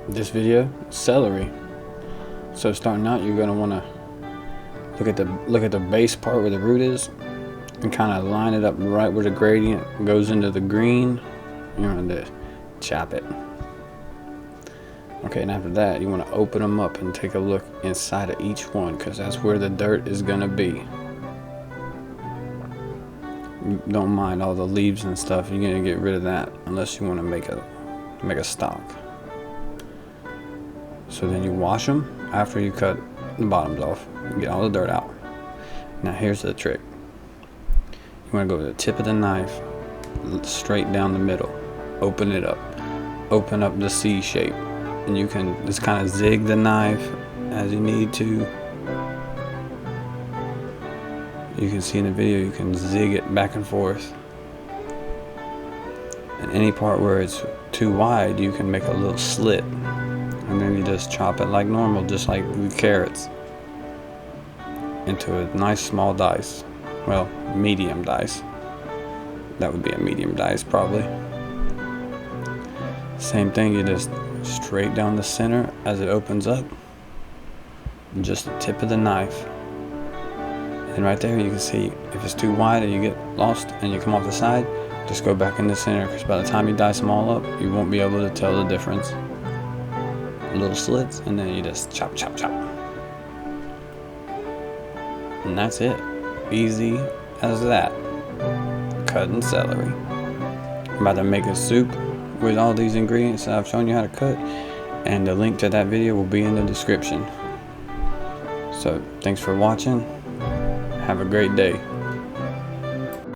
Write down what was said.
This video, celery. So starting out, you're gonna want to look at the base part where the root is, and kind of line it up right where the gradient goes into the green. You're gonna chop it. Okay, and after that, you want to open them up and take a look inside of each one, because that's where the dirt is gonna be. You don't mind all the leaves and stuff. You're gonna get rid of that unless you want to make a stock. So then you wash them after you cut the bottoms off. Get all the dirt out. Now here's the trick. You want to go to the tip of the knife, straight down the middle. Open it up. Open up the C shape. And you can just kind of zig the knife as you need to. You can see in the video, you can zig it back and forth. And any part where it's too wide, you can make a little slit. And then you just chop it like normal, just like with carrots, into a nice small dice. Well, medium dice. That would be a medium dice probably. Same thing, you just straight down the center as it opens up. Just the tip of the knife. And right there you can see if it's too wide and you get lost and you come off the side, just go back in the center, because by the time you dice them all up, you won't be able to tell the difference. Little slits, and then you just chop, chop, chop. And that's it. Easy as that. Cutting celery. I'm about to make a soup with all these ingredients that I've shown you how to cut, and the link to that video will be in the description. So thanks for watching. Have a great day.